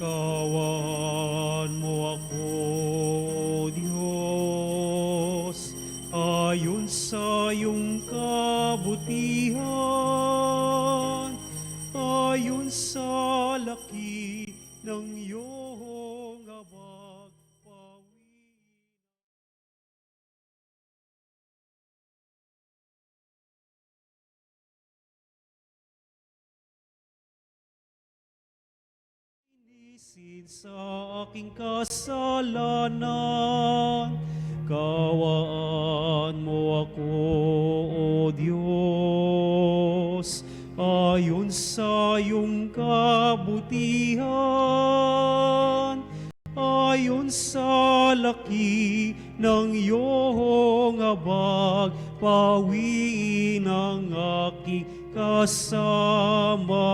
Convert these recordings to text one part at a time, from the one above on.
Kaawaan mo ako, O Diyos, ayon sa iyong kabutihan, ayon sa laki ng iyong habag. Linisin sa aking kasalanan, kaawaan mo ako, O Diyos, ayon sa iyong kabutihan, ayon sa laki ng iyong habag, pawiin ang aking kasama.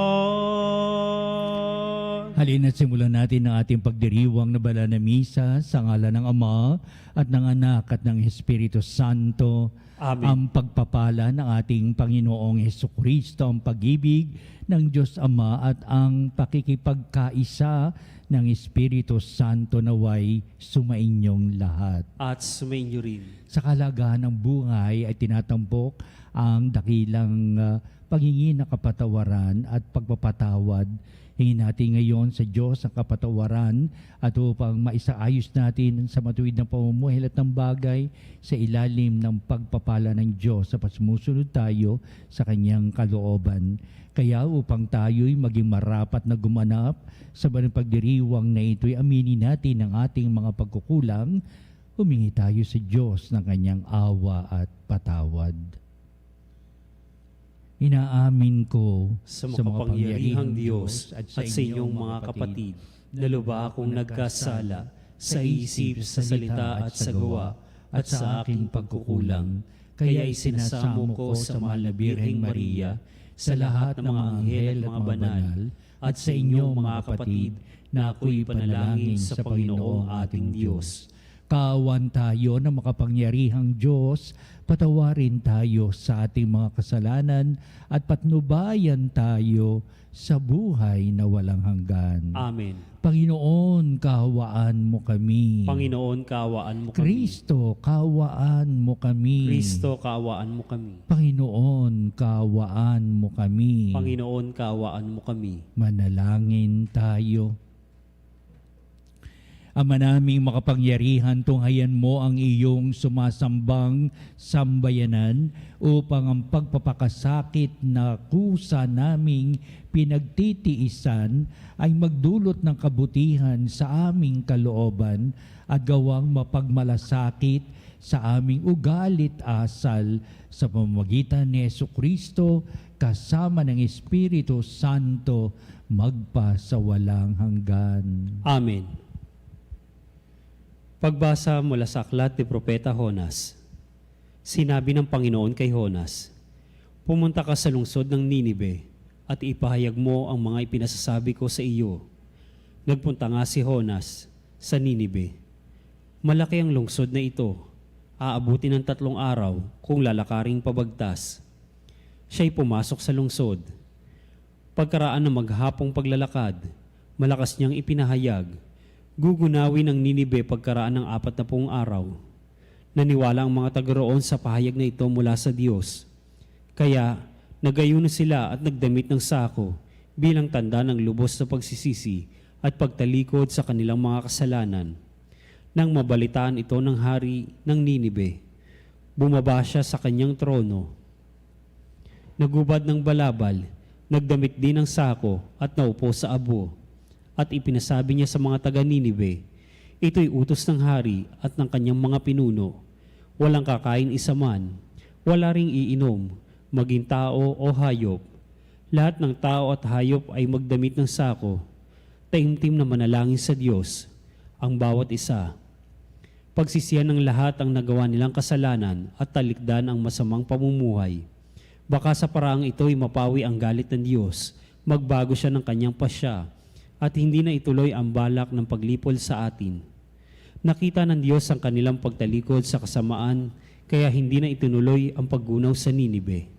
Halina't simulan natin ang ating pagdiriwang na banal na misa sa ngalan ng Ama at ng Anak at ng Espiritu Santo. Amen. Ang pagpapala ng ating Panginoong Hesukristo, ang pag-ibig ng Diyos Ama at ang pakikipagkaisa ng Espiritu Santo naway sumainyong lahat. At sumainyo rin. Sa kalagahan ng buhay ay tinatampok ang dakilang paghingi ng kapatawaran at pagpapatawad. Hingin natin ngayon sa Diyos ang kapatawaran at upang maisaayos natin sa matuwid na pamumuhay lahat ng bagay sa ilalim ng pagpapala ng Diyos sa pasumusunod tayo sa Kanyang kalooban. Kaya upang tayo'y maging marapat na gumanap sa banal pagdiriwang na ito'y aminin natin ang ating mga pagkukulang, humingi tayo sa Diyos ng Kanyang awa at patawad. Inaamin ko Sa makapangyarihang Diyos at sa inyong mga kapatid, na lubha akong nagkasala sa isip, sa salita at sa gawa at sa aking pagkukulang. Kaya isinasamo ko sa mahal na Birheng Maria, sa lahat ng mga anghel at mga banal, at sa inyong mga kapatid, na ako'y panalangin sa Panginoong ating Diyos. Kaawan tayo ng makapangyarihang Diyos, patawarin tayo sa ating mga kasalanan at patnubayan tayo sa buhay na walang hanggan. Amen. Panginoon, kaawaan mo kami. Panginoon, kaawaan mo kami. Kristo, kaawaan mo kami. Kristo, kaawaan mo kami. Panginoon, kaawaan mo kami. Panginoon, kaawaan mo kami. Manalangin tayo. Ama naming makapangyarihan, tunghayan mo ang iyong sumasambang sambayanan upang ang pagpapakasakit na kusa naming pinagtitiisan ay magdulot ng kabutihan sa aming kalooban at gawang mapagmalasakit sa aming ugalit asal sa pamamagitan ni Jesucristo kasama ng Espiritu Santo magpa sa walang hanggan. Amen. Pagbasa mula sa aklat ni Propeta Jonas. Sinabi ng Panginoon kay Jonas, "Pumunta ka sa lungsod ng Ninibe at ipahayag mo ang mga ipinasasabi ko sa iyo." Nagpunta nga si Jonas sa Ninibe. Malaki ang lungsod na ito. Aabuti ng 3 araw kung lalakaring pabagtas. Siya'y pumasok sa lungsod. Pagkaraan ng maghapong paglalakad, malakas niyang ipinahayag, gugunawin ng Ninibe pagkaraan ng 40 araw. Naniwala ang mga taga-roon sa pahayag na ito mula sa Diyos. Kaya nagayuno sila at nagdamit ng sako bilang tanda ng lubos na pagsisisi at pagtalikod sa kanilang mga kasalanan. Nang mabalitaan ito ng hari ng Ninibe, bumaba siya sa kanyang trono. Nagubad ng balabal, nagdamit din ng sako at naupo sa abo. At ipinasabi niya sa mga taga-Ninibe, ito'y utos ng hari at ng kanyang mga pinuno. Walang kakain isa man, wala ring iinom, maging tao o hayop. Lahat ng tao at hayop ay magdamit ng sako. Taimtim na manalangin sa Diyos, ang bawat isa. Pagsisihan ng lahat ang nagawa nilang kasalanan at talikdan ang masamang pamumuhay. Baka sa paraang ito'y mapawi ang galit ng Diyos, magbago siya ng kanyang pasya, at hindi na ituloy ang balak ng paglipol sa atin. Nakita ng Diyos ang kanilang pagtalikod sa kasamaan, kaya hindi na itinuloy ang paggunaw sa Ninibe.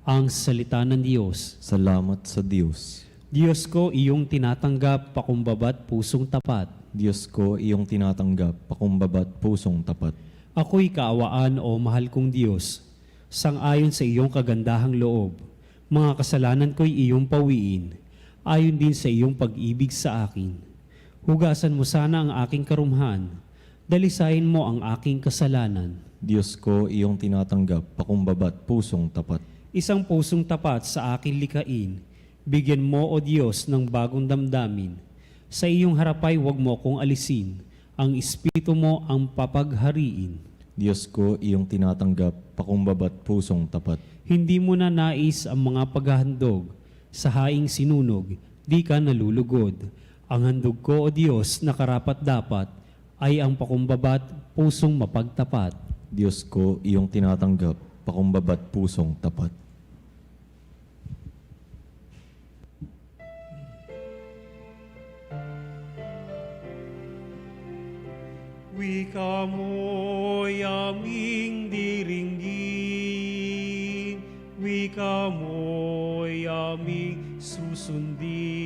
Ang salita ng Diyos. Salamat sa Diyos. Diyos ko, iyong tinatanggap, pakumbabat, pusong tapat. Diyos ko, iyong tinatanggap, pakumbabat, pusong tapat. Ako'y kaawaan o mahal kong Diyos, sang-ayon sa iyong kagandahang loob. Mga kasalanan ko'y iyong pawiin, ayon din sa iyong pag-ibig sa akin. Hugasan mo sana ang aking karumhan, dalisayin mo ang aking kasalanan. Diyos ko, iyong tinatanggap, pakumbabat, pusong tapat. Isang pusong tapat sa akin likain, bigyan mo o Diyos ng bagong damdamin. Sa iyong harapay huwag mo akong alisin, ang Espiritu mo ang papaghariin. Diyos ko, iyong tinatanggap, pakumbabat, pusong tapat. Hindi mo na nais ang mga paghahandog, sa haing sinunog, di ka nalulugod. Ang handog ko o Diyos na karapat-dapat ay ang pakumbabat, pusong mapagtapat. Diyos ko, iyong tinatanggap, pakumbabat, pusong tapat. Wika mo'y aming diringgin, wika mo'y aming susundin,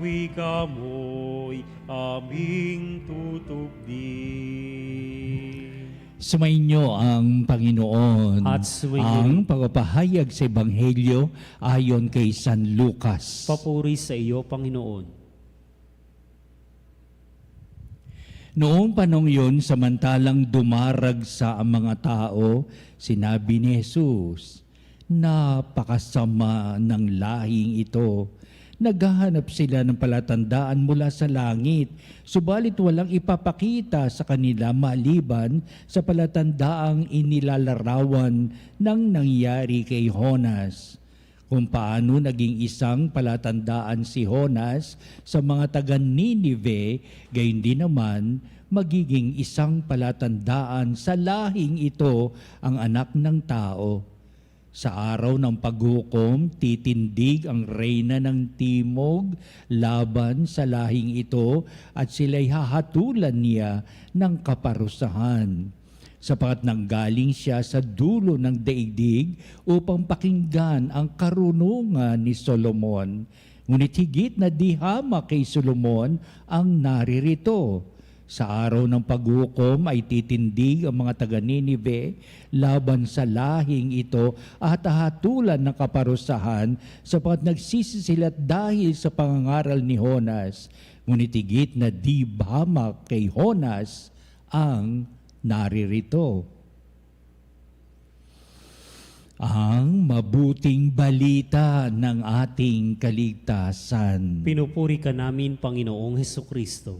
wika mo'y aming tutupdin. Sumainyo ang Panginoon At sumainyo ang pagpapahayag sa Ebanghelyo ayon kay San Lucas. Papuri sa iyo, Panginoon. Noong panong yun, samantalang dumarag sa mga tao, sinabi ni Jesus, "Napakasama ng lahing ito. Naghahanap sila ng palatandaan mula sa langit, subalit walang ipapakita sa kanila maliban sa palatandaang inilalarawan ng nangyari kay Jonas." Kung paano naging isang palatandaan si Jonas sa mga taga Ninive, gayon din naman magiging isang palatandaan sa lahing ito ang anak ng tao. Sa araw ng paghukom, titindig ang reyna ng timog laban sa lahing ito at sila'y hahatulan niya ng kaparusahan. Sapagat nanggaling siya sa dulo ng daigdig upang pakinggan ang karunungan ni Solomon. Ngunit higit na di hamak kay Solomon ang naririto. Sa araw ng paghukom ay titindig ang mga taga Ninive laban sa lahing ito at hahatulan ng kaparusahan sapagat nagsisi sila dahil sa pangangaral ni Jonas. Ngunit higit na di hamak kay Jonas ang naririto. Ang mabuting balita ng ating kaligtasan. Pinupuri ka namin, Panginoong Hesukristo.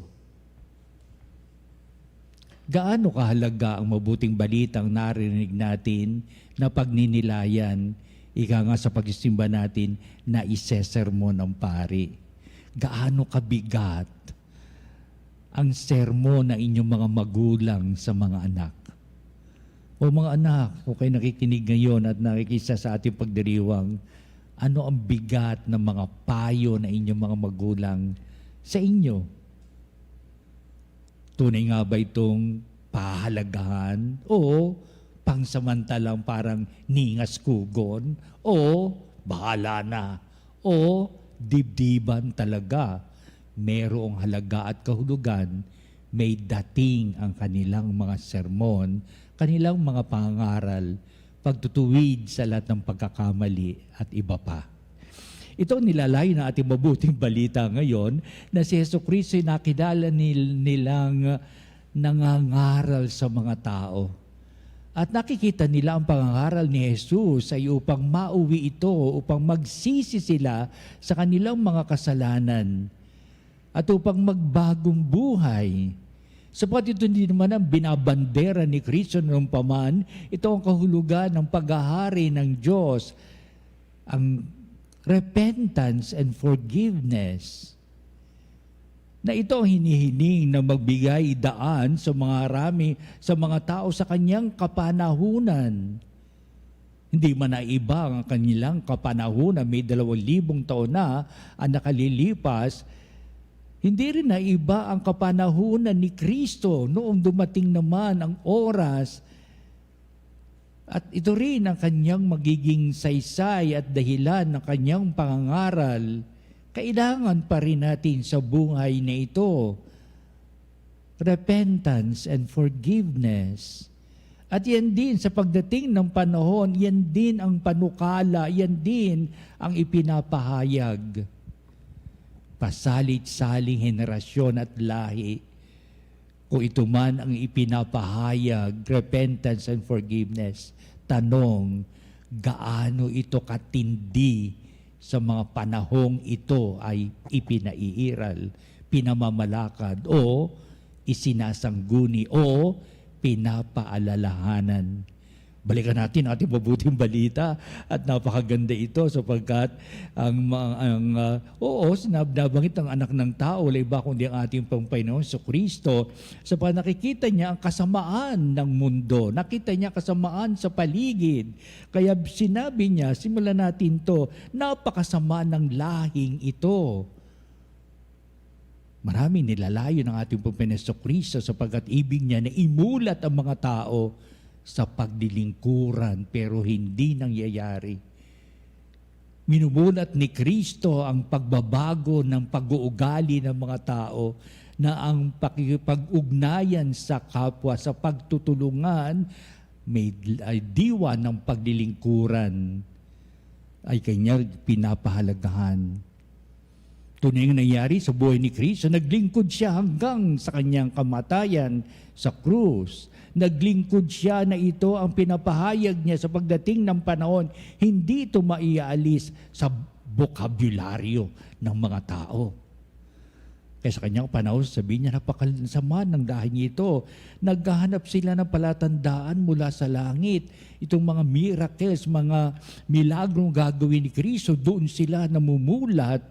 Gaano kahalaga ang mabuting balitang narinig natin na pagninilayan, ika nga sa pagsisimba natin na isesermon ng pari. Gaano kabigat ang sermon ng inyong mga magulang sa mga anak. O mga anak, kung kayo nakikinig ngayon at nakikisa sa ating pagdiriwang, ano ang bigat ng mga payo na inyong mga magulang sa inyo? Tunay nga ba itong pahalagahan o pangsamantalang parang ningas kugon o bahala na o dibdiban talaga? Merong halaga at kahulugan, may dating ang kanilang mga sermon, kanilang mga pangaral, pagtutuwid sa lahat ng pagkakamali at iba pa. Ito ang nilalay na ating mabuting balita ngayon na si Jesucristo ay nakilala nilang nangangaral sa mga tao. At nakikita nila ang pangangaral ni Jesus ay upang mauwi ito, upang magsisi sila sa kanilang mga kasalanan at upang magbagong buhay. Sapat ito hindi naman ang binabandera ni Kristo noong paman, ito ang kahulugan ng paghahari ng Diyos, ang repentance and forgiveness. Na ito ang hinihiling na magbigay daan sa sa mga tao sa kanyang kapanahunan. Hindi man na iba ang kanilang kapanahunan, may 2,000 taon na ang nakalilipas. Hindi rin na iba ang kapanahunan ni Kristo noong dumating naman ang oras At ito rin ang kanyang magiging saysay at dahilan ng kanyang pangangaral. Kailangan pa rin natin sa buhay na ito repentance and forgiveness. At yan din sa pagdating ng panahon, yan din ang panukala, yan din ang ipinapahayag. Pasalit-saling henerasyon at lahi. Kung ito man ang ipinapahayag, repentance and forgiveness, tanong, gaano ito katindi sa mga panahong ito ay ipinaiiral, pinamamalakad o isinasangguni o pinapaalalahanan. Balikan natin ating mabuting balita at napakaganda ito sapagkat nabanggit ang anak ng tao, wala iba kundi ang ating Panginoon sa Kristo, sapagkat nakikita niya ang kasamaan ng mundo, nakita niya kasamaan sa paligid. Kaya sinabi niya, simulan natin to, napakasama ng lahing ito. Marami nilalayo ng ating Panginoon sa Kristo sapagkat ibig niya na imulat ang mga tao sa pagdilingkuran pero hindi nangyayari. Minumulat ni Kristo ang pagbabago ng pag-uugali ng mga tao na ang pakikipag-ugnayan sa kapwa, sa pagtutulungan, may diwa ng pagdilingkuran ay kanya pinapahalagahan. Tunay nga nangyari sa buhay ni Kristo, naglingkod siya hanggang sa kanyang kamatayan sa krus. Naglingkod siya na ito ang pinapahayag niya sa pagdating ng panahon. Hindi ito maiaalis sa bokabularyo ng mga tao. Kaya sa kanyang panahon, sabihin niya, napakasama ng dahil ito. Naghahanap sila ng palatandaan mula sa langit. Itong mga miracles, mga milagrong gagawin ni Kristo, doon sila namumulat,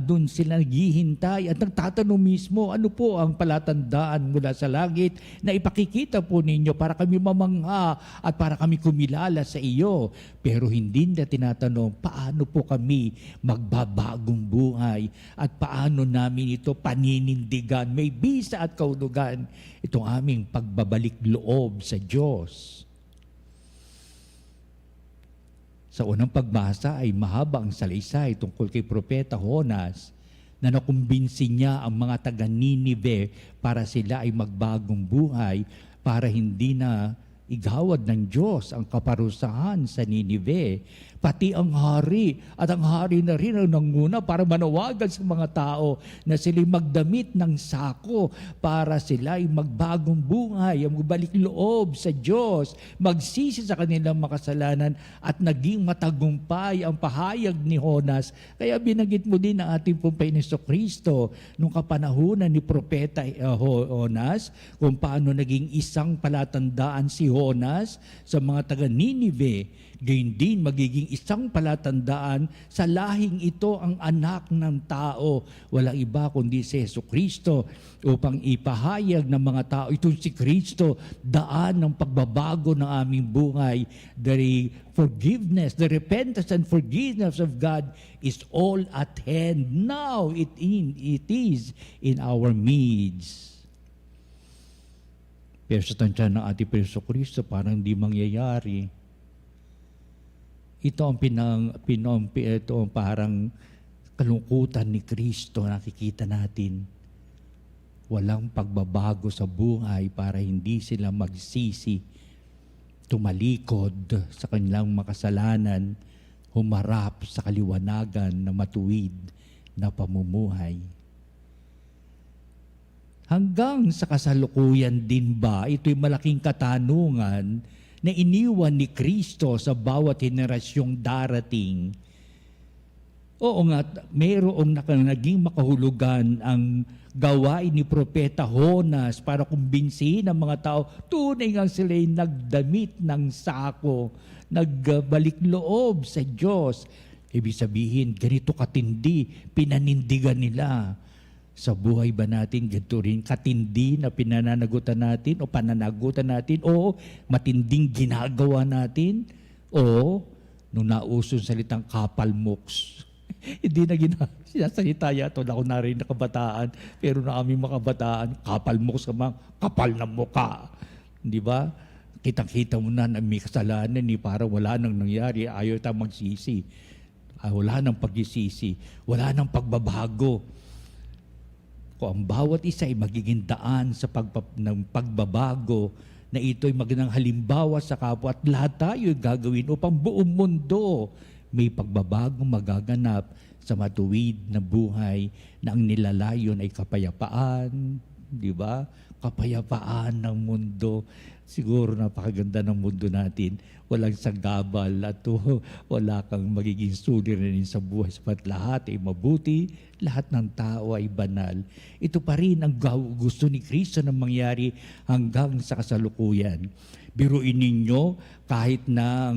doon sila naghihintay at nagtatanong mismo, ano po ang palatandaan mula sa langit na ipakikita po ninyo para kami mamangha at para kami kumilala sa iyo. Pero hindi na tinatanong, paano po kami magbabagong buhay at paano namin ito paninindigan, may bisa at kaulugan itong aming pagbabalik loob sa Diyos. Sa unang pagbasa ay mahaba ang salaysay tungkol kay Propeta Jonas na nakumbinsi niya ang mga taga Ninive para sila ay magbagong buhay para hindi na igawad ng Diyos ang kaparusahan sa Ninive. Pati ang hari, at ang hari na rin ang nanguna para manawagan sa mga tao na sila'y magdamit ng sako para sila'y magbagong buhay, magbalik loob sa Diyos, magsisi sa kanilang makasalanan at naging matagumpay ang pahayag ni Jonas. Kaya binanggit mo din ang ating Panginoon Kristo nung kapanahunan ni Propeta Jonas kung paano naging isang palatandaan si Jonas sa mga taga Ninive. Gayon din magiging isang palatandaan sa lahing ito ang anak ng tao. Walang iba kundi si Jesucristo upang ipahayag ng mga tao itong si Kristo, daan ng pagbabago ng aming buhay. The forgiveness, the repentance and forgiveness of God is all at hand. Now it is in our midst. Pero sa tansya ng ating Jesucristo parang hindi mangyayari. Ito ang ito ang parang kalungkutan ni Kristo nakikita natin. Walang pagbabago sa buhay para hindi sila magsisi, tumalikod sa kanilang makasalanan, humarap sa kaliwanagan na matuwid na pamumuhay. Hanggang sa kasalukuyan din ba, ito'y malaking katanungan na iniwan ni Kristo sa bawat henerasyong darating. Oo nga, mayroong naging makahulugan ang gawain ni Propeta Jonas para kumbinsihin ang mga tao. Tunay nga sila'y nagdamit ng sako, nagbalik loob sa Diyos. Ibig sabihin, ganito katindi, pinanindigan nila. Sa buhay ba natin ganito rin katindi na pinananagutan natin o pananagutan natin o matinding ginagawa natin o nung nauso salitang kapalmoks. Hindi na sinasalita yato na ako na rin na kabataan pero na aming mga kabataan kapalmoks ka kapal na muka. Di ba? Kitang-kita mo na may kasalanan, parang wala nang nangyari, ayaw tayong magsisi. Wala nang pagsisisi, wala nang pagbabago. Kung ang bawat isa ay magiging daan sa ng pagbabago, na ito'y magandang halimbawa sa kapwa at lahat tayo gagawin upang buong mundo may pagbabago magaganap sa matuwid na buhay na ang nilalayon ay kapayapaan, di ba? Kapayapaan ng mundo. Siguro napakaganda ng mundo natin. Walang sagabal at wala kang magiging suliranin sa buhay. Sapat lahat ay mabuti, lahat ng tao ay banal. Ito pa rin ang gusto ni Kristo na mangyari hanggang sa kasalukuyan. Biruin ninyo, kahit na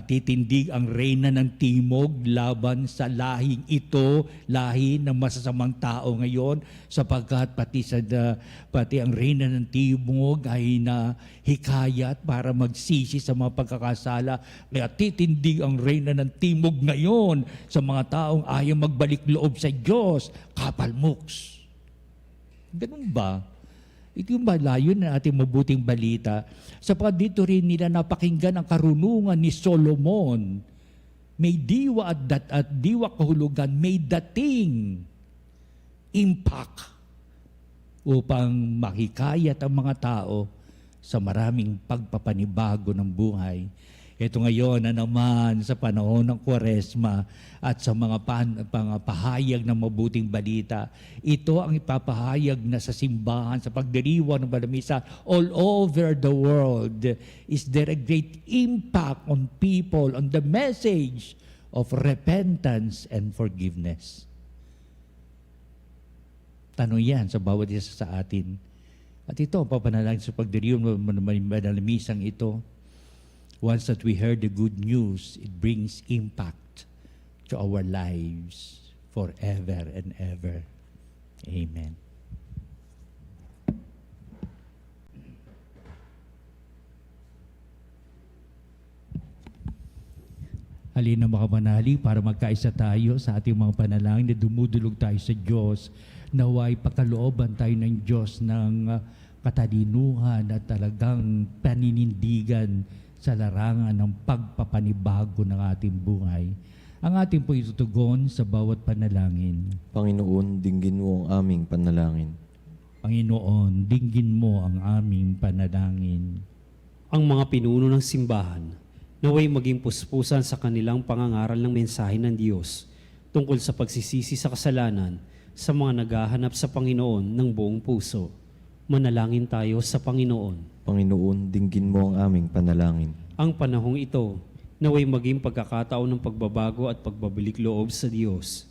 titindig ang reyna ng timog laban sa lahing ito, lahi ng masasamang tao ngayon, sapagkat pati ang reyna ng timog ay na hikayat para magsisi sa mga pagkakasala. Kaya titindig ang reyna ng timog ngayon sa mga taong ayaw magbalik loob sa Diyos. Kapalmuks. Ganun ba? Ito yung malayo na ating mabuting balita. Sapagkat dito rin nila napakinggan ang karunungan ni Solomon. May diwa at diwa kahulugan, may dating impact upang makikayat ang mga tao sa maraming pagpapanibago ng buhay. Ito ngayon na naman sa panahon ng Kwaresma at sa mga pahayag ng mabuting balita. Ito ang ipapahayag na sa simbahan, sa pagdiriwang ng balamisa all over the world. Is there a great impact on people, on the message of repentance and forgiveness? Tanong yan sa bawat isa sa atin. At ito ang papanalangin sa pagdiriwang ng balamisang ito. Once that we heard the good news, it brings impact to our lives forever and ever. Amen. Halina mga manali para magkaisa tayo sa ating mga panalangin na dumudulog tayo sa Diyos. Naway pagkalooban tayo ng Diyos ng katalinuhan at talagang paninindigan sa larangan ng pagpapanibago ng ating buhay. Ang ating po itutugon sa bawat panalangin. Panginoon, dinggin mo ang aming panalangin. Panginoon, dinggin mo ang aming panalangin. Ang mga pinuno ng simbahan, naway maging puspusan sa kanilang pangangaral ng mensahe ng Diyos tungkol sa pagsisisi sa kasalanan sa mga naghahanap sa Panginoon ng buong puso. Manalangin tayo sa Panginoon. Panginoon, dinggin mo ang aming panalangin. Ang panahong ito, naway maging pagkakataon ng pagbabago at pagbabalik loob sa Diyos.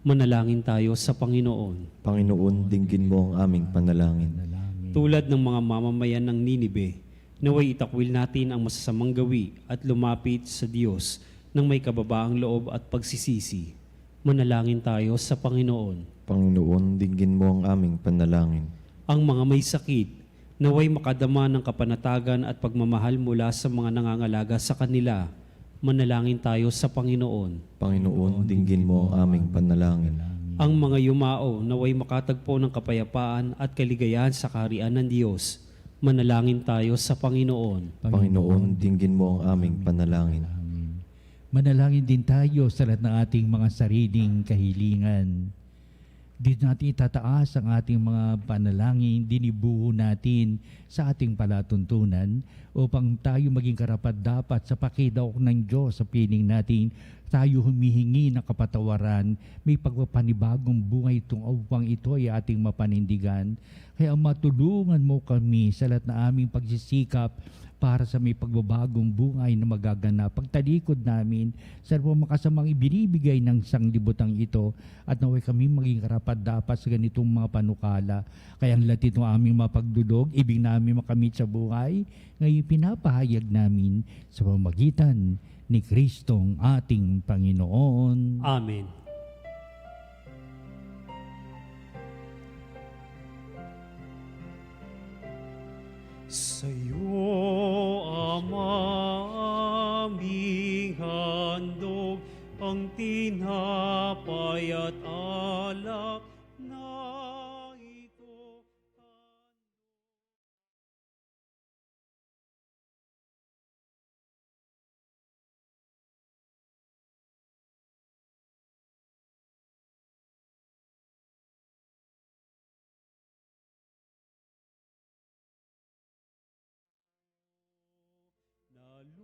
Manalangin tayo sa Panginoon. Panginoon, dinggin mo ang aming panalangin. Tulad ng mga mamamayan ng Ninibe, naway itakwil natin ang masasamang gawi at lumapit sa Diyos ng may kababaang loob at pagsisisi. Manalangin tayo sa Panginoon. Panginoon, dinggin mo ang aming panalangin. Ang mga may sakit, naway makadama ng kapanatagan at pagmamahal mula sa mga nangangalaga sa kanila. Manalangin tayo sa Panginoon. Panginoon, dinggin mo ang aming panalangin. Ang mga yumao, naway makatagpo ng kapayapaan at kaligayahan sa kaharian ng Diyos. Manalangin tayo sa Panginoon. Panginoon, dinggin mo ang aming panalangin. Manalangin din tayo sa lahat ng ating mga sariling kahilingan. Dito natin itataas ang ating mga panalangin, dinibuho natin sa ating palatuntunan upang tayo maging karapat-dapat sa pakidaok ng Diyos sa piling natin. Tayo humihingi ng kapatawaran, may pagpapanibagong buhay itong upang ito ay ating mapanindigan. Kaya matulungan mo kami sa lahat na aming pagsisikap para sa may pagbabagong buhay na magaganap. Pagtalikod namin sa mga makasamang ibinibigay ng sanglibutang ito at naway kami maging karapat-dapat sa ganitong mga panukala. Kaya ang lahat itong aming mapagdulog, ibig namin makamit sa buhay, ngayon pinapahayag namin sa pamamagitan ni Kristong ating Panginoon. Amen. Sa'yo, Ama, aming handog, ang tinapay at alak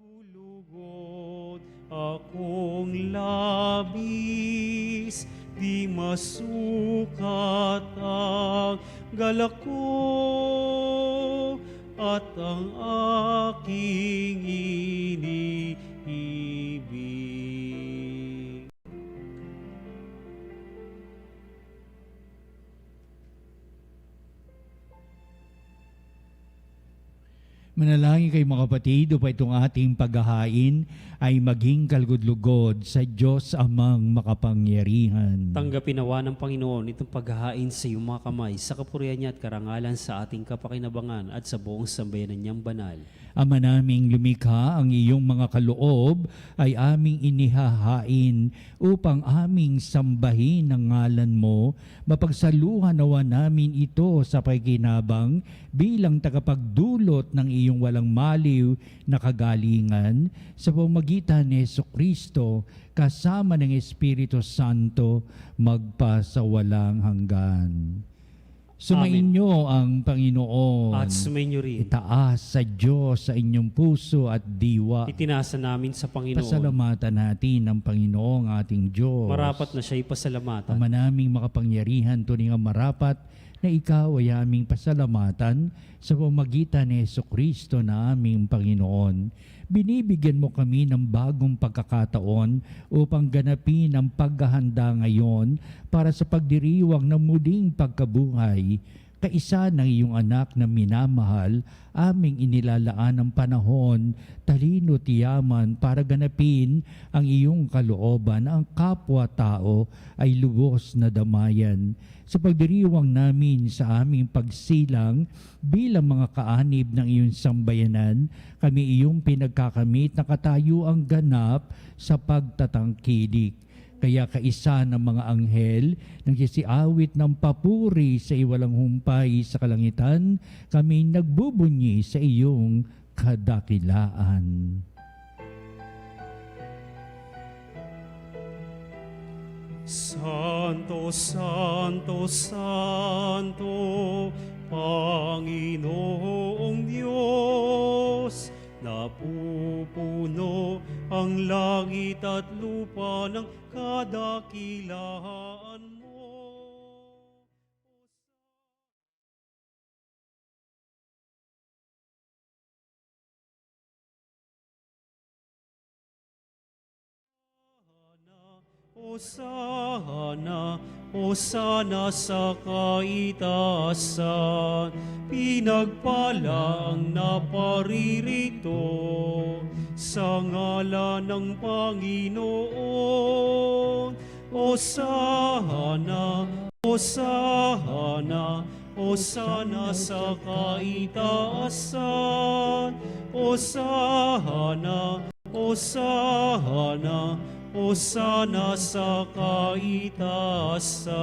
Lulugod akong labis, di masukat ang galak ko at ang aking iniibig. Manalangin kayo mga kapatid, upang itong ating paghahain ay maging kalugod-lugod sa Diyos amang makapangyarihan. Tanggapin nawa ng Panginoon itong paghahain sa iyong mga kamay sa kapurihan niya at karangalan sa ating kapakinabangan at sa buong sambayanan niyang banal. Ama naming lumikha, ang iyong mga kaloob ay aming inihahain upang aming sambahin ang ngalan mo. Mapagsaluhan nawa namin ito sa pakikinabang bilang tagapagdulot ng iyong walang maliw na kagalingan sa pamamagitan ni Jesucristo kasama ng Espiritu Santo magpasawalang hanggan. Sumainyo ang Panginoon. At sumainyo rin. Itaas sa Diyos sa inyong puso at diwa. Itinasa namin sa Panginoon. Pasalamatan natin ang Panginoong ating Diyos. Marapat na siya'y pasalamatan. Ama naming makapangyarihan, tunay nga marapat na ikaw ay aming pasalamatan sa pamamagitan ni Jesucristo na aming Panginoon. Binibigyan mo kami ng bagong pagkakataon upang ganapin ang paghahanda ngayon para sa pagdiriwang ng muling pagkabuhay. Kaisa ng iyong anak na minamahal, aming inilalaan ng panahon, talino tiyaman para ganapin ang iyong kalooban. Ang kapwa-tao ay lubos na damayan. Sa pagdiriwang namin sa aming pagsilang bilang mga kaanib ng iyong sambayanan, kami iyong pinagkakamit na katayuang ganap sa pagtatangkilik. Kaya kaisa ng mga anghel nagsisiawit ng papuri sa iwalang humpay sa kalangitan, kami nagbubunyi sa iyong kadakilaan. Santo, Santo, Santo, Panginoong Diyos, napupuno ang langit at lupa ng kadakilaan mo. Hosana, Hosana sa kaitaasan, pinagpala ang naparirito sa ngalan ng Panginoon. Hosana, Hosana, Hosana sa kaitaasan, Hosana, Hosana, Hosana sa kaitaasan.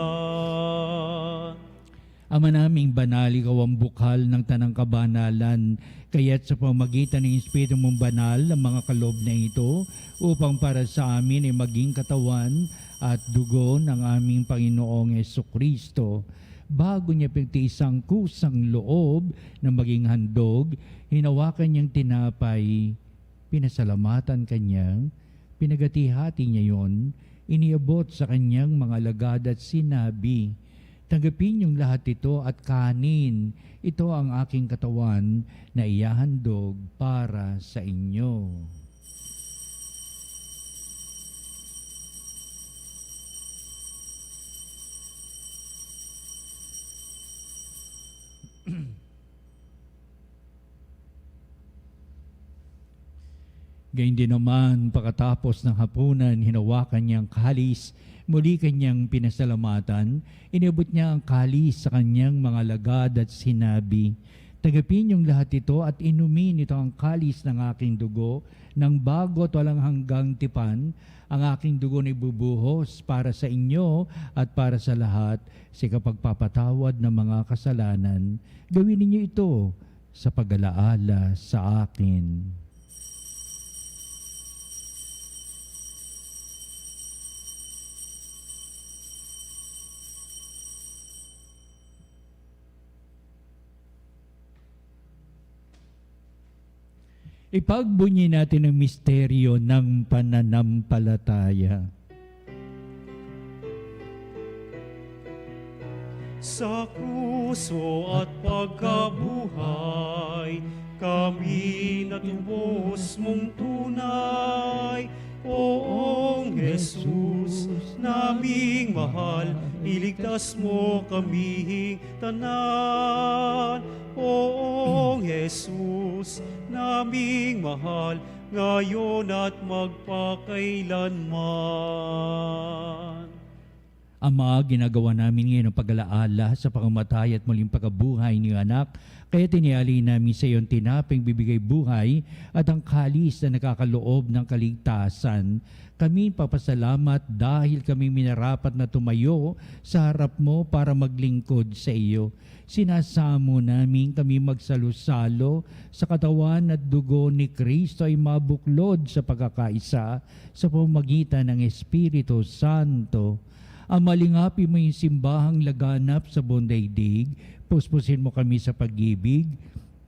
Ama naming banal, ikaw ang bukal ng tanang kabanalan, kaya't sa pamagitan ng Espiritu mong banal ang mga kaloob na ito upang para sa amin ay maging katawan at dugo ng aming Panginoong Jesucristo. Bago niya pagtiisang kusang loob na maging handog, hinawakan niyang tinapay, pinasalamatan kanya, pinagati-hati niya yon, iniabot sa kanyang mga alagad at sinabi, tanggapin niyong lahat ito at kanin. Ito ang aking katawan na iyahandog para sa inyo. Gayun din naman, pagkatapos ng hapunan, hinawakan niyang kalis, muli kanyang pinasalamatan, inabot niya ang kalis sa kanyang mga lagad at sinabi, tanggapin niyong lahat ito at inumin ito ang kalis ng aking dugo, ng bago at walang hanggang tipan, ang aking dugo na ibubuhos para sa inyo at para sa lahat sa kapagpapatawad ng mga kasalanan. Gawin ninyo ito sa pag-alaala sa akin. Ipagbunyi natin ang misteryo ng pananampalataya. Sa kruso at pagkabuhay, kami natubos mong tunay. Poong Jesus, naming mahal, iligtas mo kaming tanan. Poong Jesus, naming mahal, ngayon at magpakailanman. Ama, ginagawa namin ngayon ang pag-alaala sa pangmatay at muling pagkabuhay ni anak, kaya tiniali namin sa iyong tinaping bibigay buhay at ang kalis na nakakaloob ng kaligtasan. Kami papasalamat dahil kami minarapat na tumayo sa harap mo para maglingkod sa iyo. Sinasamo namin kami magsalusalo sa katawan at dugo ni Kristo ay mabuklod sa pagkakaisa sa pamamagitan ng Espiritu Santo. Amalingapi mo yung simbahang laganap sa buong daigdig, puspusin mo kami sa pag-ibig,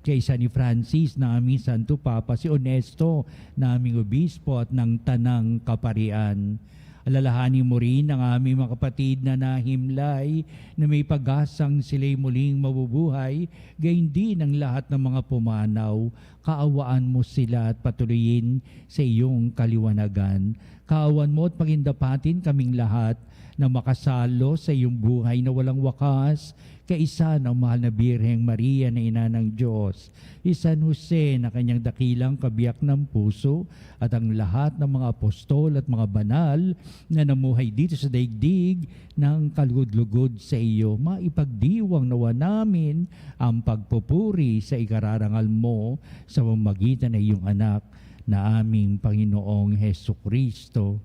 kaysa ni Francis na aming Santo Papa, si Onesto na aming Obispo at ng Tanang Kaparian. Alalahanin mo rin ang aming mga kapatid na nahimlay na may pag-asang sila'y muling mabubuhay, gayon din ang lahat ng mga pumanaw. Kaawaan mo sila at patuloyin sa iyong kaliwanagan. Kaawan mo at pagindapatin kaming lahat na makasalo sa iyong buhay na walang wakas, kaisa ng mahal na Birheng Maria na ina ng Diyos, si San Jose na kanyang dakilang kabiyak ng puso, at ang lahat ng mga apostol at mga banal na namuhay dito sa daigdig ng kalugod-lugod sa iyo. Maipagdiwang nawa namin ang pagpupuri sa ikararangal mo sa pamamagitan ng iyong anak na aming Panginoong Hesukristo.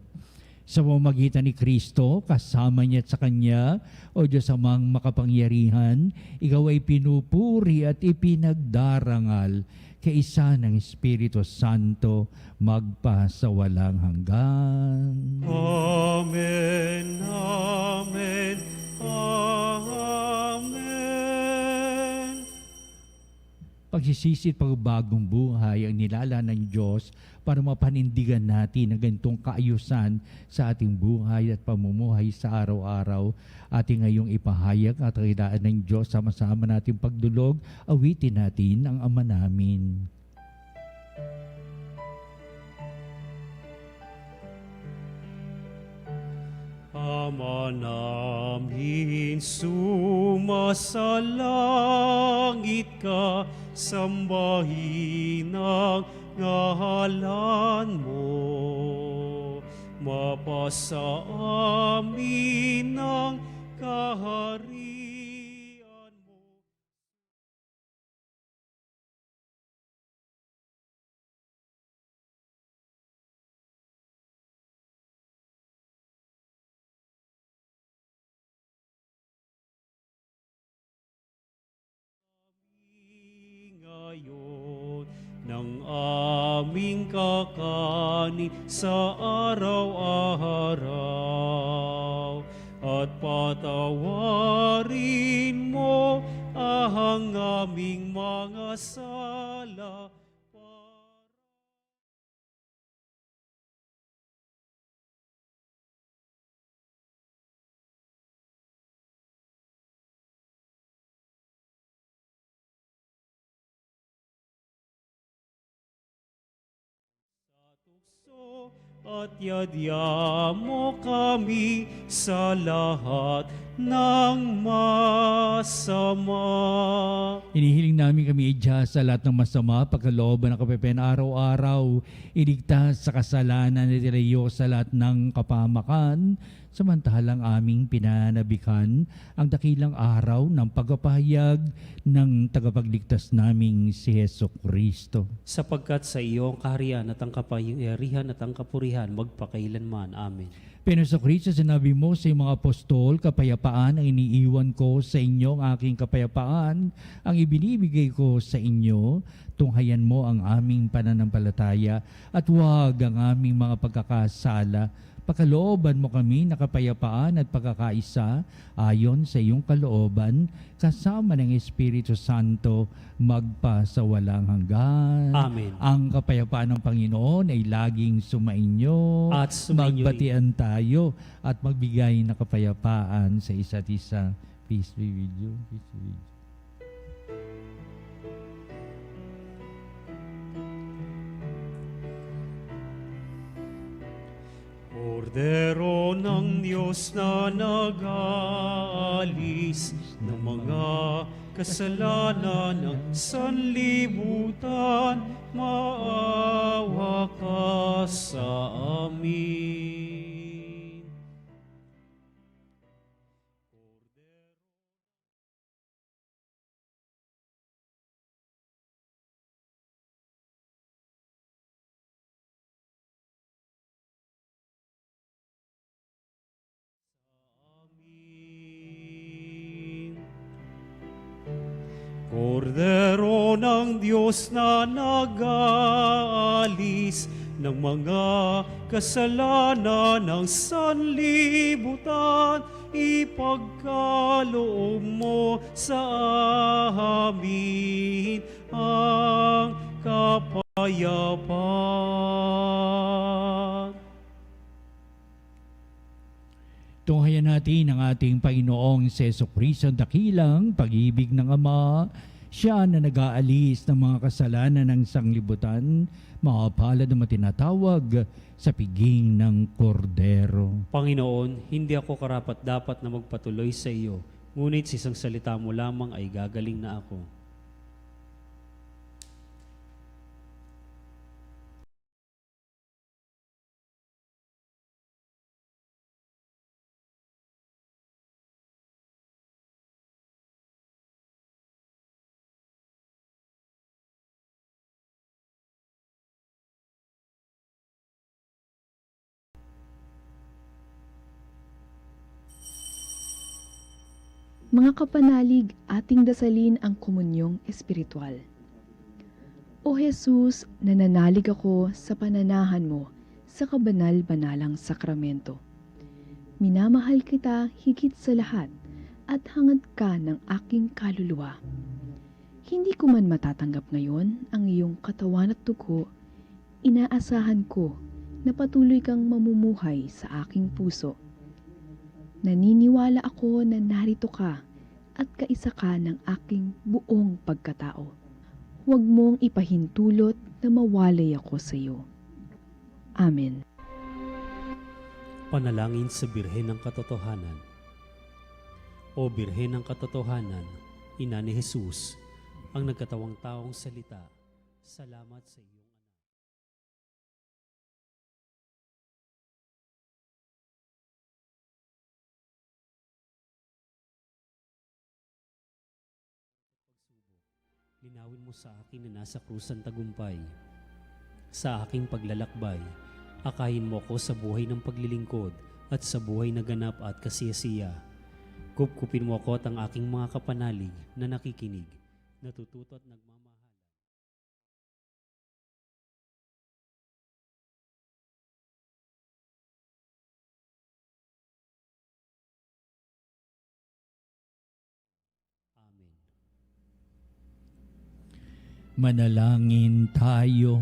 Sa pamamagitan ni Kristo, kasama niya at sa Kanya, o Diyos amang makapangyarihan, ikaw ay pinupuri at ipinagdarangal kaisa ng Espiritu Santo magpasawalang hanggan. Amen, amen, amen. Pagsisisi at pagbagong buhay ang nilala ng Diyos para mapanindigan natin ang ganitong kaayusan sa ating buhay at pamumuhay sa araw-araw. Ating ngayong ipahayag at kakilaan ng Diyos, sama-sama nating pagdulog, awitin natin ang Ama namin. Ama namin, sumasalangit ka, sambahin ang ngalan mo. Mapasa amin ang kaharian mo. Ngayon ng aming kakanin sa araw-araw, at patawarin mo ang aming mga sala. Tukso at yadya mo kami sa lahat ng masama. Inihiling namin kami idya sa lahat ng masama, pagkalooban ng kapepen araw-araw, iligtas sa kasalanan at ilayo sa lahat ng kapamakan, samantalang aming pinanabikan ang dakilang araw ng pagpapahayag ng tagapagligtas naming si Hesukristo. Sapagkat sa iyo ang kaharian at ang kapangyarihan at ang kapurihan magpakailanman. Amen. Hesukristo, sinabi mo sa iyong mga apostol, kapayapaan ang iniiwan ko sa inyo, ang aking kapayapaan ang ibinibigay ko sa inyo. Tunghayan mo ang aming pananampalataya at huwag ang aming mga pagkakasala. Pakalooban mo kami na kapayapaan at pagkakaisa ayon sa iyong kalooban, kasama ng Espiritu Santo, magpa sa walang hanggan. Amen. Ang kapayapaan ng Panginoon ay laging sumainyo. At sumainyo rin. Magbatian tayo at magbigay ng kapayapaan sa isa't isa. Peace be with you. Peace be with you. Kordero ng Diyos na nag-aalis ng mga kasalanan ng sanlibutan, maawa ka sa amin. Amin. Kordero ng Diyos na nag-aalis ng mga kasalanan ng sanlibutan, ipagkaloob mo sa amin ang kapayapaan. Tunghayan natin ang ating Panginoong Jesucristo, dakilang pag-ibig ng Ama. Siya na nag-aalis ng mga kasalanan ng sanglibutan, makapalad na matinatawag sa piging ng Kordero. Panginoon, hindi ako karapat-dapat na magpatuloy sa iyo, ngunit sa isang salita mo lamang ay gagaling na ako. Mga kapanalig, ating dasalin ang komunyong espiritual. O Jesus, nananalig ako sa pananahan mo sa kabanal-banalang sakramento. Minamahal kita higit sa lahat at hangad ka ng aking kaluluwa. Hindi ko man matatanggap ngayon ang iyong katawan at dugo, inaasahan ko na patuloy kang mamumuhay sa aking puso. Naniniwala ako na narito ka at kaisa ka ng aking buong pagkatao. Huwag mong ipahintulot na mawalay ako sa iyo. Amen. Panalangin sa Birhen ng Katotohanan. O Birhen ng Katotohanan, Ina ni Jesus, ang nagkatawang taong salita, salamat sa iyong anak. Linawin mo sa akin na nasa krusan tagumpay. Sa aking paglalakbay, akayin mo ko sa buhay ng paglilingkod at sa buhay na ganap at kasiyasiya. Kupkupin mo ako at ang aking mga kapanalig na nakikinig, natututo at nagmamahal. Amen. Manalangin tayo.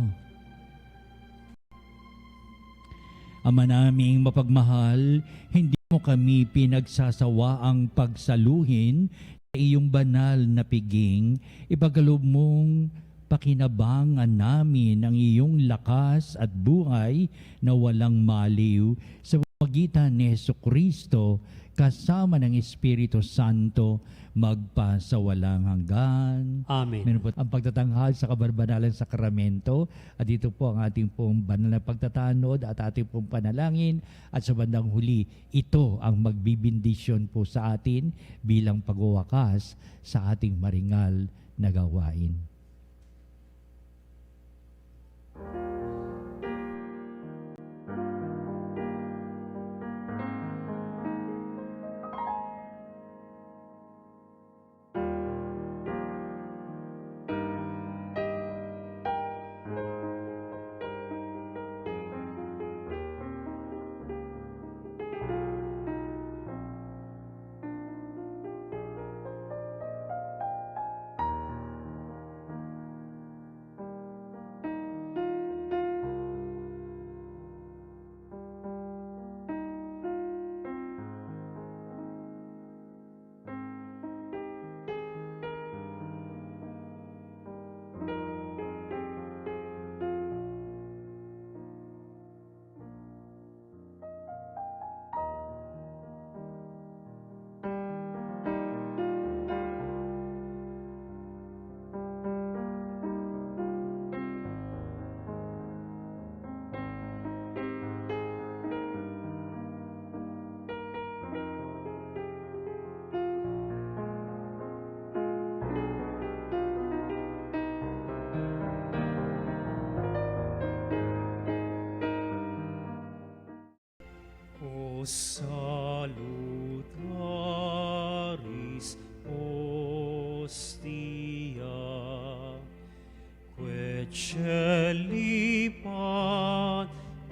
Ama naming mapagmahal, hindi mo kami pinagsasawaang pagsaluhin sa iyong banal na piging. Ipagkaloob mong pakinabangan namin ang iyong lakas at buhay na walang maliw sa pamagitan ni Jesucristo kasama ng Espiritu Santo magpa sa walang hanggan. Amen. Meron po ang pagtatanghal sa kabarbanalang sakramento at dito po ang ating pong banal na pagtatanod at ating pong panalangin at sa bandang huli, ito ang magbibindisyon po sa atin bilang pagwawakas sa ating maringal na gawain. Celi Patris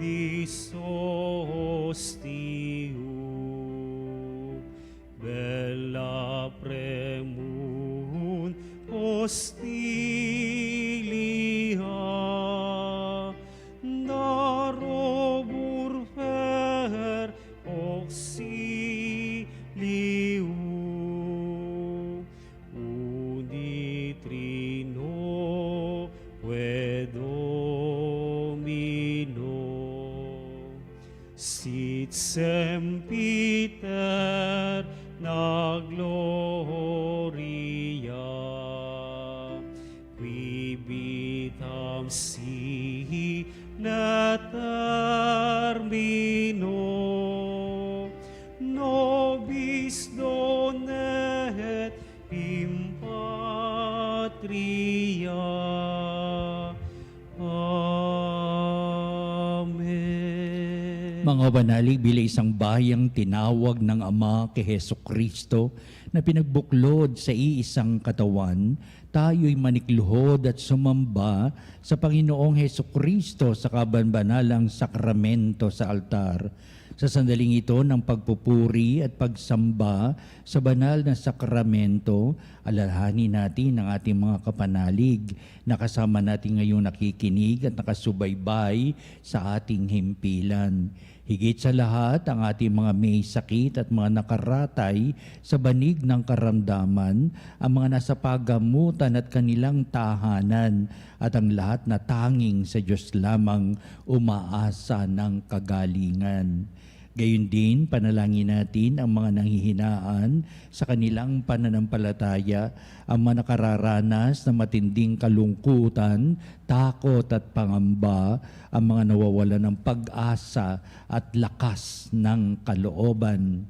Hostium, bella premun hostilia, darobur per auxilium, uni trino Domino, sit sempiter na gloria, qui vitam si na termino, nobis donet in patria. Amen. Mga banalig, bilang isang bayang tinawag ng Ama kay Heso Kristo na pinagbuklod sa iisang katawan, tayo'y manikluhod at sumamba sa Panginoong Heso Kristo sa kabanbanalang sakramento sa altar. Sa sandaling ito ng pagpupuri at pagsamba sa banal na sakramento, alalahanin natin ang ating mga kapanalig na kasama natin ngayong nakikinig at nakasubaybay sa ating himpilan. Higit sa lahat, ang ating mga may sakit at mga nakaratay sa banig ng karamdaman, ang mga nasa pagamutan at kanilang tahanan, at ang lahat na tanging sa Diyos lamang umaasa ng kagalingan. Gayun din, panalangin natin ang mga nanghihinaan sa kanilang pananampalataya, ang mga nakararanas ng matinding kalungkutan, takot at pangamba, ang mga nawawalan ng pag-asa at lakas ng kalooban.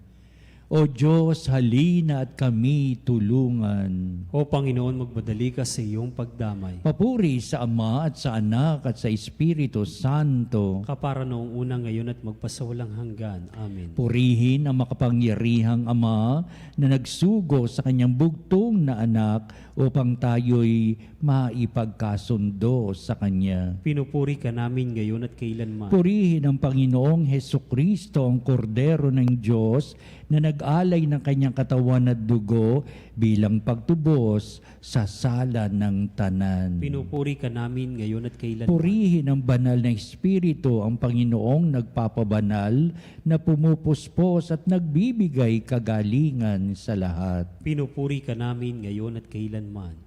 O Diyos, halina at kami tulungan. O Panginoon, magmadali ka sa iyong pagdamay. Papuri sa Ama at sa Anak at sa Espiritu Santo. Kapara noong una, ngayon at magpasawalang hanggan. Amen. Purihin ang makapangyarihang Ama na nagsugo sa kanyang bugtong na anak upang tayo'y maipagkasundo sa Kanya. Pinupuri ka namin ngayon at kailanman. Purihin ang Panginoong Hesukristo, ang Kordero ng Diyos, na nag-alay ng kanyang katawan at dugo bilang pagtubos sa sala ng tanan. Pinupuri ka namin ngayon at kailanman. Purihin ang banal na Espiritu, ang Panginoong nagpapabanal, na pumupuspos at nagbibigay kagalingan sa lahat. Pinupuri ka namin ngayon at kailanman.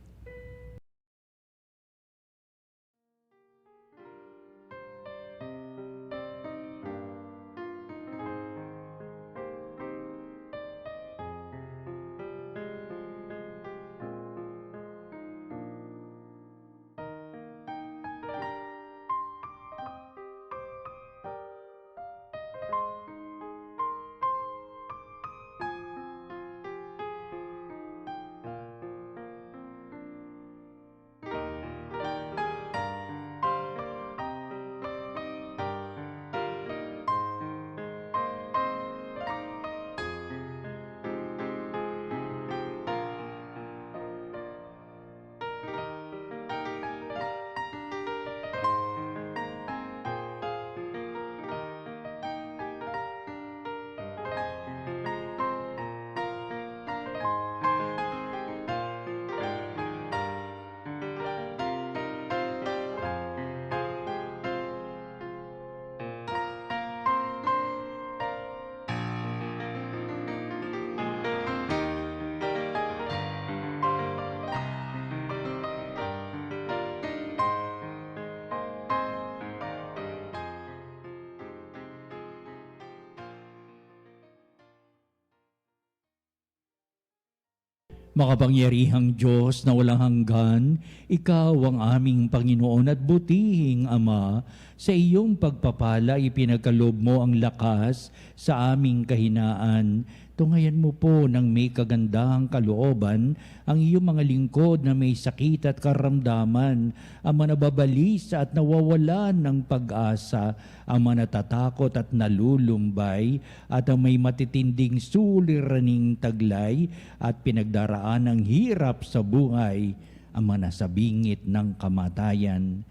Makapangyarihang Diyos na walang hanggan, Ikaw ang aming Panginoon at butihing Ama. Sa iyong pagpapala, ipinagkaloob mo ang lakas sa aming kahinaan. Tungayan mo po ng may kagandahang kalooban ang iyong mga lingkod na may sakit at karamdaman, ang mga nababalisa at nawawalan ng pag-asa, ang mga natatakot at nalulumbay, at ang may matitinding suliraning taglay at pinagdaraan ng hirap sa buhay. ang mga nasa bingit ng kamatayan.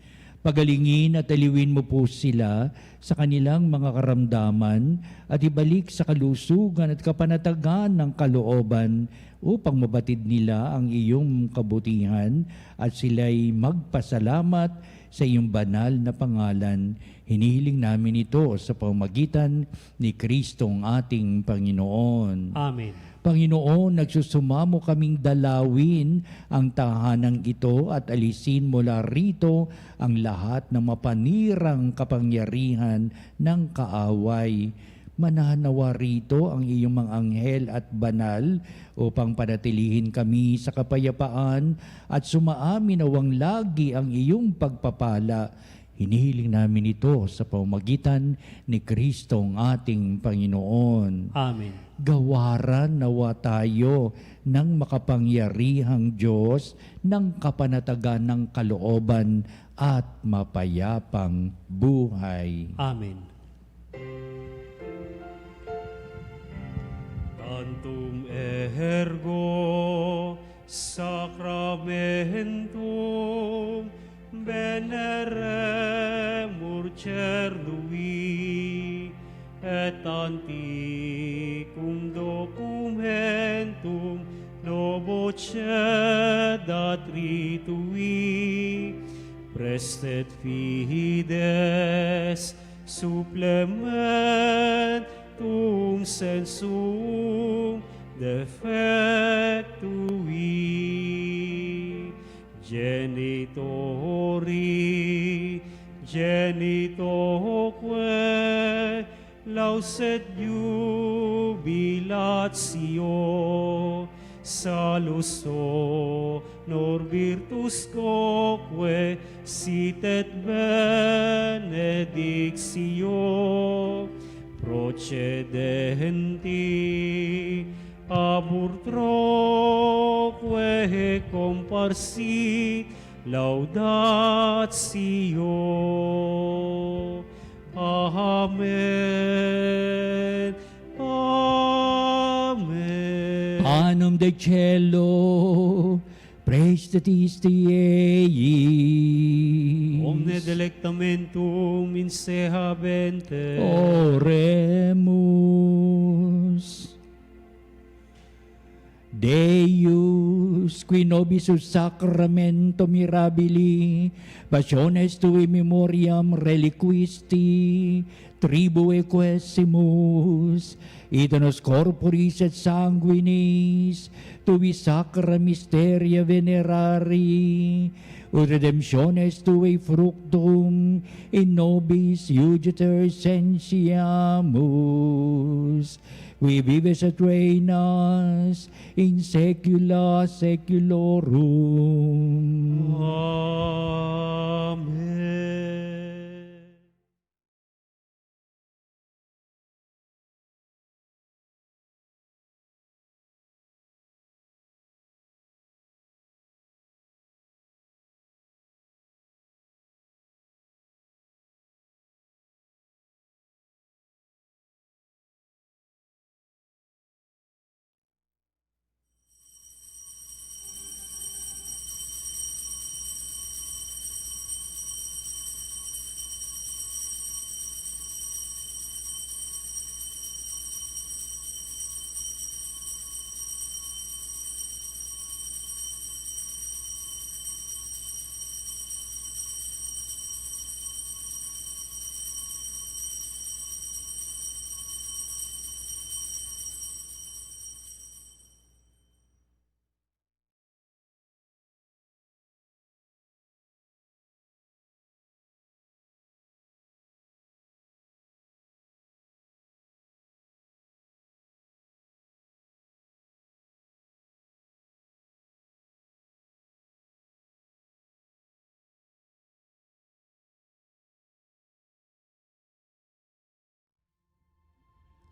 Pagalingin at aliwin mo po sila sa kanilang mga karamdaman at ibalik sa kalusugan at kapanatagan ng kalooban upang mabatid nila ang iyong kabutihan at sila'y magpasalamat sa iyong banal na pangalan. Hinihiling namin ito sa pamamagitan ni Kristong ating Panginoon. Amen. Panginoon, nagsusumamo kaming dalawin ang tahanang ito at alisin mula rito ang lahat ng mapanirang kapangyarihan ng kaaway. Mananawa rito ang iyong mga anghel at banal upang panatilihin kami sa kapayapaan at sumaamin nawang lagi ang iyong pagpapala. Hinihiling namin ito sa pamamagitan ni Kristong ating Panginoon. Amen. Gawaran nawa tayo ng makapangyarihang Diyos ng kapanatagan ng kalooban at mapayapang buhay. Amen. Tantum ergo sacramentum veneremur cerdui et anticum documentum novo cedat ritui prestet fides supplementum sensum defectui genitoque lauset jubilatio salus honor virtus quoque sit et benedictio procedenti amor troque comparsit laudatio. Amen. Amen. Anum de cielo, praestetiste eis. Omne delectamentum in se habente. Oremus. Deus, qui nobisus sacramento mirabili, passiones tui memoriam reliquisti, tribue quesimus, ita nos corporis et sanguinis, tui sacra mysteria venerari, ut redemptiones tui fructum in nobis iugeter sentiamus, qui vives et reinas in saecula saeculorum. Amen.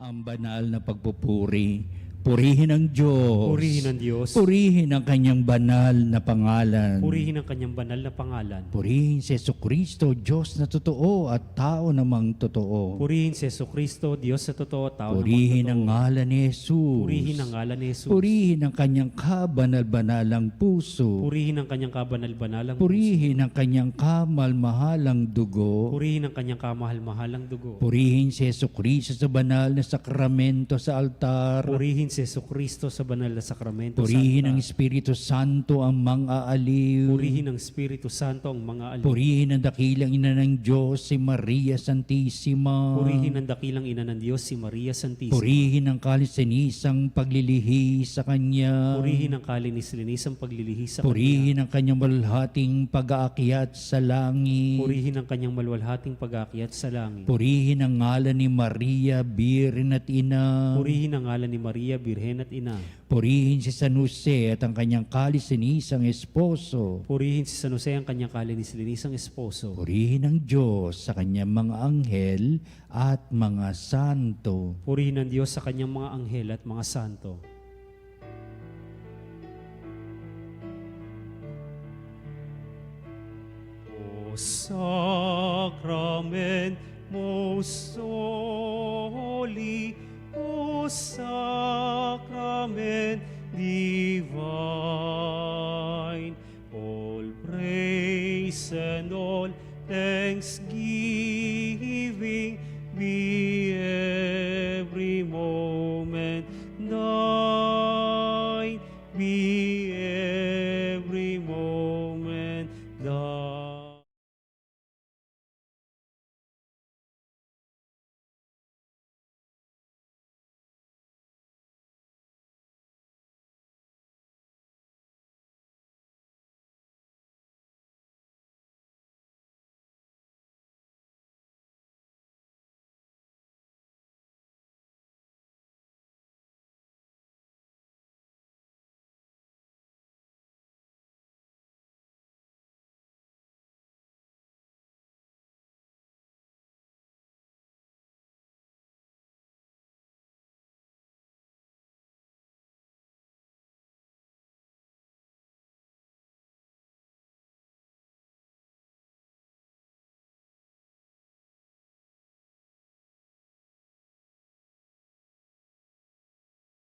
Ang banal na pagpupuri, Purihin ang Diyos. Purihin ang Diyos. Purihin ang kanyang banal na pangalan. Purihin ang kanyang banal na pangalan. Purihin si Jesucristo, Diyos na totoo at tao namang totoo. Purihin si Jesucristo, Diyos sa totoo, tao Purihin namang ang totoo. ngalan ni Jesus. Purihin ang ngalan ni Jesus. Purihin ang kanyang kabanal-banalang puso. Purihin ang kanyang kabanal-banalang puso. Purihin ang kanyang kamal-mahalang dugo. Purihin ang kanyang kamahal-mahalang dugo. Purihin si Jesucristo sa banal na sakramento sa altar. Purihin si Jesucristo sa banal na sakramento. Purihin sa ang altar. Espiritu Santo ang mang-aaliw. Purihin ang Espiritu Santo ang mga alip. Purihin ang dakilang ina ng Diyos, si Maria Santissima. Purihin ang dakilang ina ng Diyos, si Maria Santissima. Purihin ang kalisinisang paglilihi sa Kanya. Purihin ang kalinis-linisang paglilihi sa Purihin ang Kanyang malhating pag-aakyat sa langit. Purihin ang kanyang malwalhating pag-aakyat sa langit. Purihin ang ngalan ni Maria, Birhen at Ina. Purihin ang ngalan ni Maria, Birhen at Ina. Purihin si San Jose at ang kanyang kalisinisang esposo. Purihin si San Jose ang kanyang kalinis-linisang esposo. Purihin ang Diyos sa kanyang mga anghel at mga santo. Purihin ang Diyos sa kanyang mga anghel at mga santo. O Sacrament most holy, O Sacrament divine, all praise and all thanksgiving be every moment